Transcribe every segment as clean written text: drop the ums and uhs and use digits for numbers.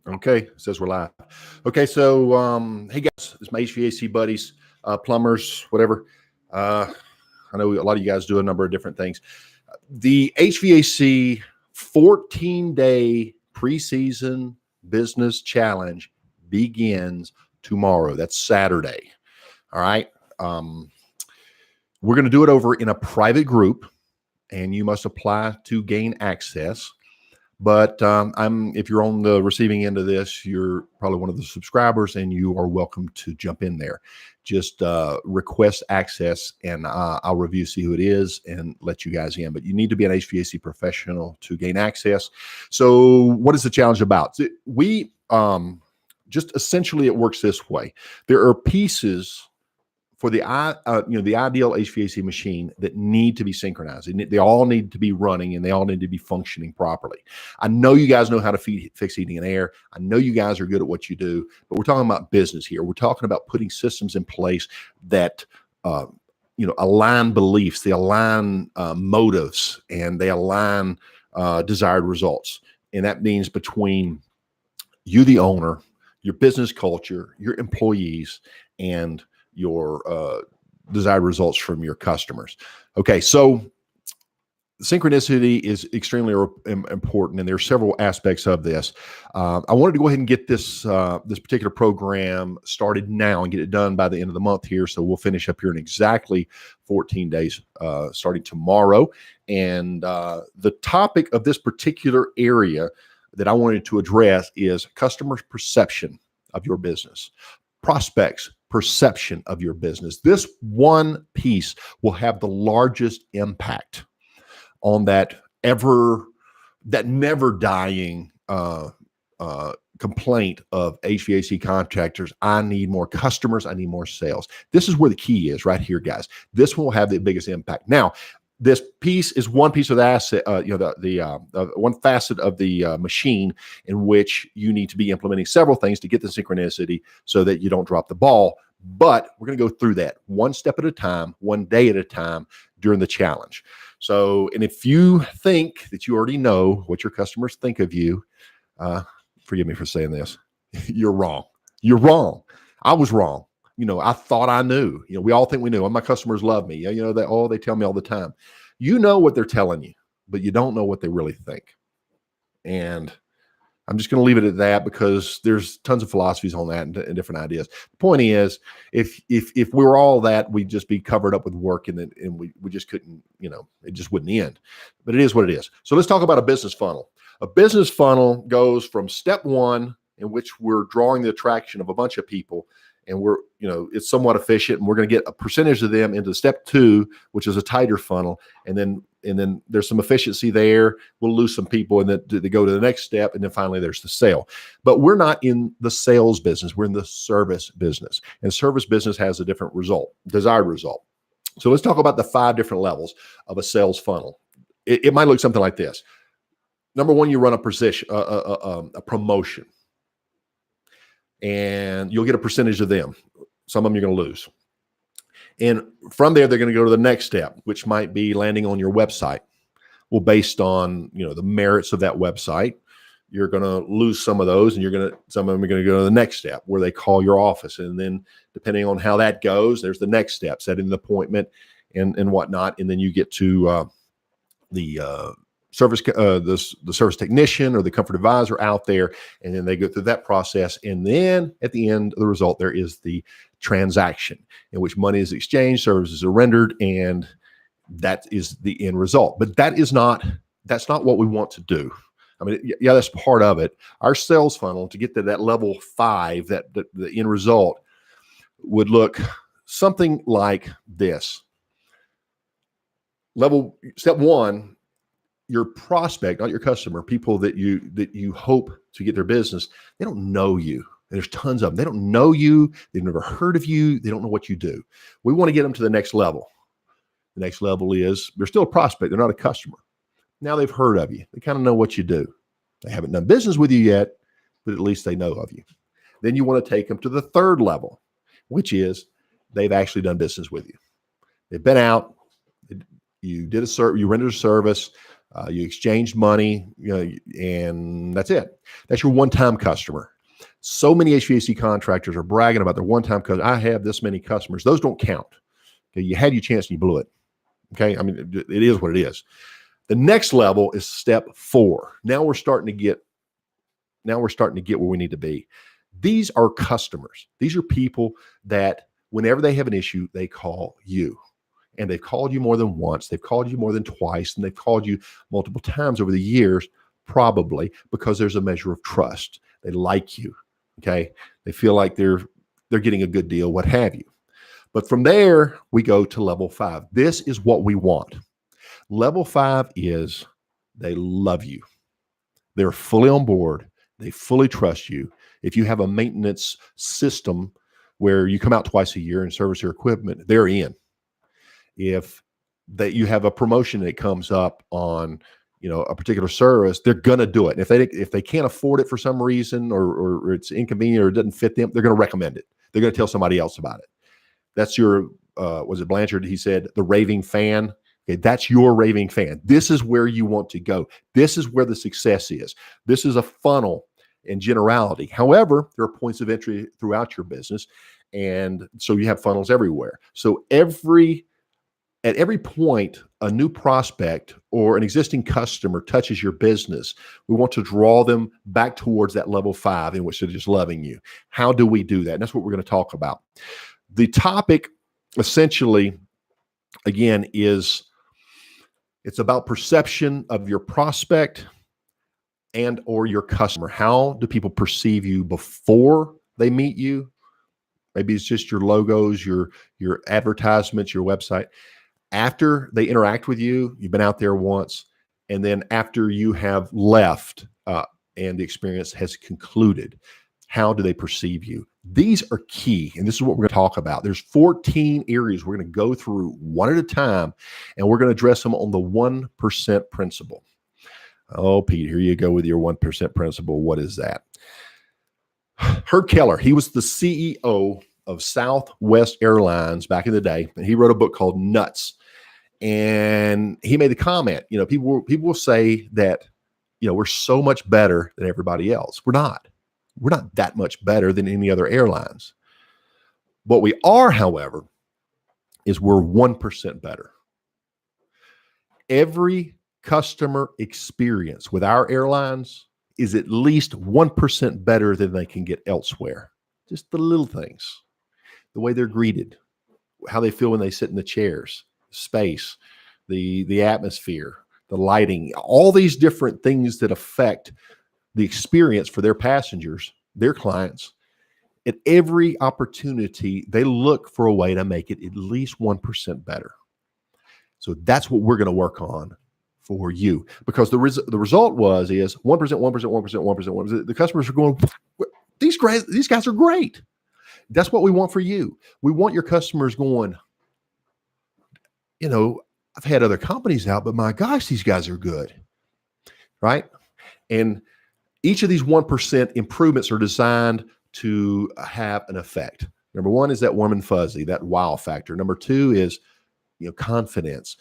Okay, it says we're live. Okay, so hey guys, it's my HVAC buddies, plumbers, whatever. Uh, I know a lot of you guys do a number of different things. The HVAC 14-day preseason business challenge begins tomorrow. That's Saturday. All right. Um, we're going to do it over in a private group, and you must apply to gain access. But if you're on the receiving end of this, you're probably one of the subscribers, and you are welcome to jump in there. Just request access, and I'll review, see who it is, and let you guys in. But you need to be an HVAC professional to gain access. So, what is the challenge about? We just essentially it works this way. There are pieces for the the ideal HVAC machine that need to be synchronized. They all need to be running, and they all need to be functioning properly. I know you guys know how to fix heating and air. I know you guys are good at what you do, but we're talking about business here. We're talking about putting systems in place that align beliefs, they align motives, and they align desired results. And that means between you, the owner, your business culture, your employees, and your desired results from your customers. Okay, so synchronicity is extremely important, and there are several aspects of this. I wanted to go ahead and get this particular program started now and get it done by the end of the month here. So we'll finish up here in exactly 14 days, starting tomorrow. And the topic of this particular area that I wanted to address is customers' perception of your business, prospects' perception of your business. This one piece will have the largest impact on that never dying complaint of HVAC contractors. I need more customers. I need more sales. This is where the key is right here, guys. This will have the biggest impact. Now, this piece is one piece of the asset, the one facet of the machine in which you need to be implementing several things to get the synchronicity so that you don't drop the ball. But we're going to go through that one step at a time, one day at a time during the challenge. So, and if you think that you already know what your customers think of you, forgive me for saying this, you're wrong. You're wrong. I was wrong. I thought I knew. We all think we knew. My customers love me. They tell me all the time. You know what they're telling you, but you don't know what they really think. And I'm just going to leave it at that because there's tons of philosophies on that and different ideas. The point is, if we were all that, we'd just be covered up with work, and we just couldn't, it just wouldn't end. But it is what it is. So let's talk about a business funnel. A business funnel goes from step one, in which we're drawing the attraction of a bunch of people, and it's somewhat efficient, and we're going to get a percentage of them into step two, which is a tighter funnel. And then there's some efficiency there. We'll lose some people, and then they go to the next step. And then finally there's the sale. But we're not in the sales business. We're in the service business, and service business has a different result, desired result. So let's talk about the 5 different levels of a sales funnel. It might look something like this. Number one, you run a promotion, and you'll get a percentage of them. Some of them you're going to lose. And from there, they're going to go to the next step, which might be landing on your website. Well, based on, the merits of that website, you're going to lose some of those, and some of them are going to go to the next step where they call your office. And then depending on how that goes, there's the next step, setting the appointment and whatnot. And then you get to the service, the service technician or the comfort advisor out there, and then they go through that process. And then at the end of the result, there is the transaction in which money is exchanged, services are rendered, and that is the end result. But that's not what we want to do. I mean, yeah, that's part of it. Our sales funnel to get to that level 5, that the end result would look something like this. Step 1, your prospect, not your customer, people that you hope to get their business, they don't know you. There's tons of them. They don't know you. They've never heard of you. They don't know what you do. We want to get them to the next level. The next level is they're still a prospect. They're not a customer. Now they've heard of you. They kind of know what you do. They haven't done business with you yet, but at least they know of you. Then you want to take them to the third level, which is they've actually done business with you. They've been out. You rendered a service. You exchanged money, and that's it. That's your one-time customer. So many HVAC contractors are bragging about their one-time customer. I have this many customers. Those don't count. Okay, you had your chance and you blew it. Okay, I mean, it is what it is. The next level is step 4. Now we're starting to get where we need to be. These are customers. These are people that whenever they have an issue, they call you. And they've called you more than once. They've called you more than twice. And they've called you multiple times over the years, probably because there's a measure of trust. They like you. Okay. They feel like they're getting a good deal, what have you. But from there, we go to level 5. This is what we want. Level 5 is they love you. They're fully on board. They fully trust you. If you have a maintenance system where you come out twice a year and service your equipment, they're in. If that you have a promotion that comes up on, a particular service, they're going to do it. And if they can't afford it for some reason, or it's inconvenient or it doesn't fit them, they're going to recommend it. They're going to tell somebody else about it. That's your, was it Blanchard? He said, the raving fan. Okay, that's your raving fan. This is where you want to go. This is where the success is. This is a funnel in generality. However, there are points of entry throughout your business. And so you have funnels everywhere. So at every point, a new prospect or an existing customer touches your business, we want to draw them back towards that level 5 in which they're just loving you. How do we do that? And that's what we're going to talk about. The topic essentially, again, it's about perception of your prospect and or your customer. How do people perceive you before they meet you? Maybe it's just your logos, your advertisements, your website. After they interact with you, you've been out there once, and then after you have left and the experience has concluded, how do they perceive you? These are key, and this is what we're going to talk about. There's 14 areas we're going to go through one at a time, and we're going to address them on the 1% principle. Oh, Pete, here you go with your 1% principle. What is that? Herb Keller, he was the CEO of Southwest Airlines back in the day, and he wrote a book called Nuts. And he made the comment, people will say that, we're so much better than everybody else. We're not that much better than any other airlines. What we are, however, is we're 1% better. Every customer experience with our airlines is at least 1% better than they can get elsewhere. Just the little things, the way they're greeted, how they feel when they sit in the chairs, space, the atmosphere, the lighting, all these different things that affect the experience for their passengers, their clients. At every opportunity, they look for a way to make it at least 1% better. So that's what we're going to work on for you, because the result is 1%, 1%, 1%, 1%. The customers are going, these guys are great. That's what we want for you. We want your customers going, I've had other companies out, but my gosh, these guys are good, right? And each of these 1% improvements are designed to have an effect. Number 1 is that warm and fuzzy, that wow factor. Number 2 is confidence,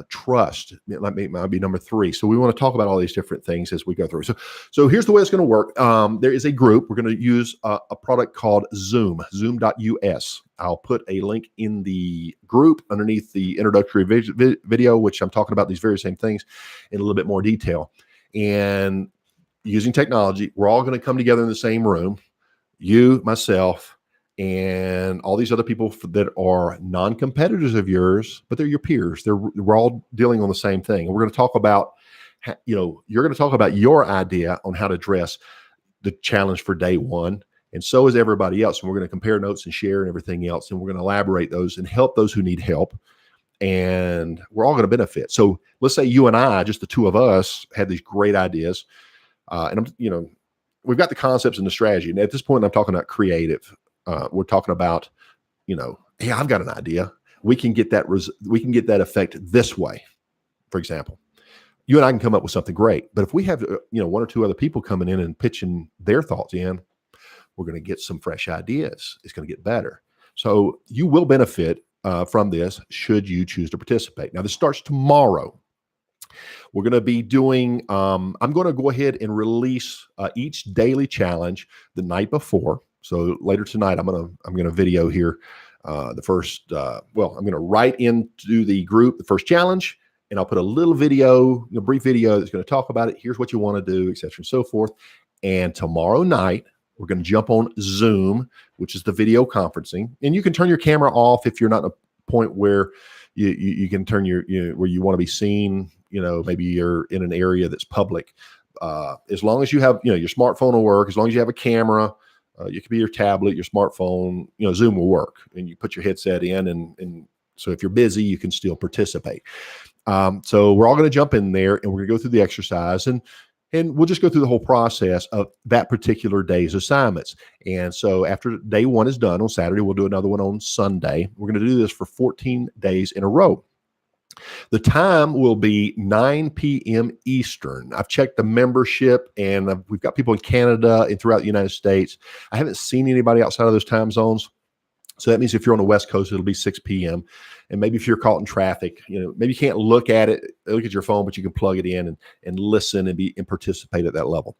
trust. It might be number 3. So we want to talk about all these different things as we go through. So here's the way it's going to work. There is a group. We're going to use a product called Zoom, zoom.us. I'll put a link in the group underneath the introductory video, which I'm talking about these very same things in a little bit more detail. And using technology, we're all going to come together in the same room, you, myself, and all these other people that are non-competitors of yours, but they're your peers. We're all dealing on the same thing. And we're going to talk about, you're going to talk about your idea on how to address the challenge for day 1. And so is everybody else. And we're going to compare notes and share and everything else. And we're going to elaborate those and help those who need help. And we're all going to benefit. So let's say you and I, just the two of us, had these great ideas. And we've got the concepts and the strategy. And at this point, I'm talking about creative. We're talking about, hey, I've got an idea. We can get that. We can get that effect this way. For example, you and I can come up with something great. But if we have, 1 or 2 other people coming in and pitching their thoughts in, we're going to get some fresh ideas. It's going to get better. So you will benefit from this should you choose to participate. Now, this starts tomorrow. We're going to be doing, I'm going to go ahead and release each daily challenge the night before. So later tonight, I'm going to video here the first, I'm going to write into the group the first challenge, and I'll put a little video, a brief video that's going to talk about it. Here's what you want to do, et cetera, and so forth. And tomorrow night, we're going to jump on Zoom, which is the video conferencing. And you can turn your camera off if you're not at a point where you can turn where you want to be seen. Maybe you're in an area that's public. As long as you have, your smartphone will work. As long as you have a camera, it could be your tablet, your smartphone, Zoom will work. And you put your headset in, and so if you're busy, you can still participate. So we're all going to jump in there, and we're going to go through the exercise, and we'll just go through the whole process of that particular day's assignments. And so after day one is done on Saturday, we'll do another one on Sunday. We're going to do this for 14 days in a row. The time will be 9 p.m. Eastern. I've checked the membership, and we've got people in Canada and throughout the United States. I haven't seen anybody outside of those time zones. So that means if you're on the West Coast, it'll be 6 p.m. And maybe if you're caught in traffic, maybe you can't look at your phone, but you can plug it in and listen and participate at that level.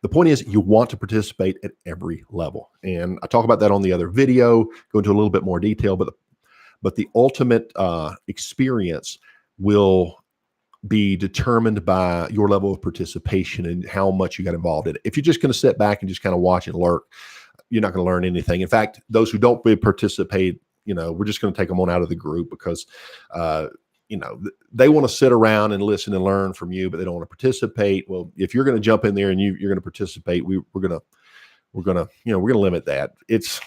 The point is, you want to participate at every level. And I talk about that on the other video, go into a little bit more detail, but the ultimate experience will be determined by your level of participation and how much you got involved in it. If you're just going to sit back and just kind of watch and lurk, you're not going to learn anything. In fact, those who don't participate, we're just going to take them on out of the group because, they want to sit around and listen and learn from you, but they don't want to participate. Well, if you're going to jump in there and you're going to participate, we're going to limit that. It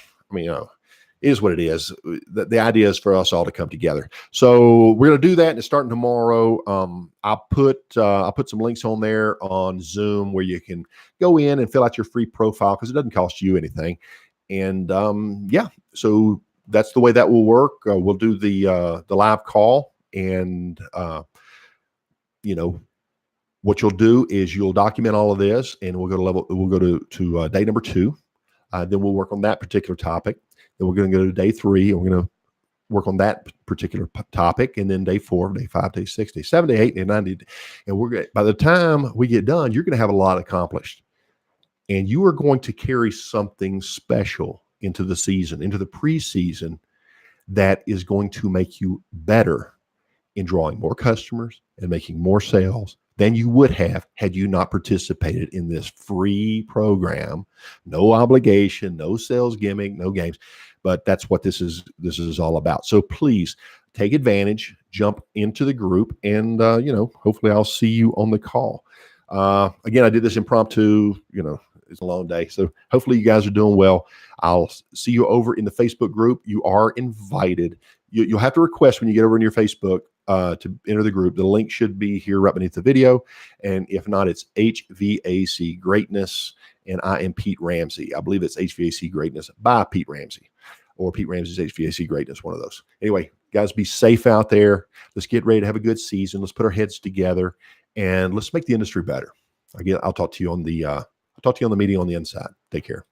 is what it is. The idea is for us all to come together. So we're going to do that, and it's starting tomorrow. I'll put some links on there on Zoom where you can go in and fill out your free profile because it doesn't cost you anything. And so that's the way that will work. We'll do the live call, and what you'll do is you'll document all of this, and we'll go to day number 2. Then we'll work on that particular topic. Then we're going to go to day 3, and we're going to work on that particular topic. And then day 4, day 5, day 6, day 7, day 8, day 9, and by the time we get done, you're going to have a lot accomplished, and you are going to carry something special into the season, into the preseason, that is going to make you better in drawing more customers and making more sales than you would have had you not participated in this free program. No obligation, no sales gimmick, no games, but that's what this is all about. So please take advantage, jump into the group, and hopefully I'll see you on the call. Again, I did this impromptu, it's a long day. So hopefully you guys are doing well. I'll see you over in the Facebook group. You are invited. You'll have to request when you get over in your Facebook to enter the group. The link should be here right beneath the video. And if not, it's HVAC Greatness, and I am Pete Ramsey. I believe it's HVAC Greatness by Pete Ramsey, or Pete Ramsey's HVAC Greatness, one of those. Anyway, guys, be safe out there. Let's get ready to have a good season. Let's put our heads together, and let's make the industry better. Again, I'll talk to you on the meeting on the inside. Take care.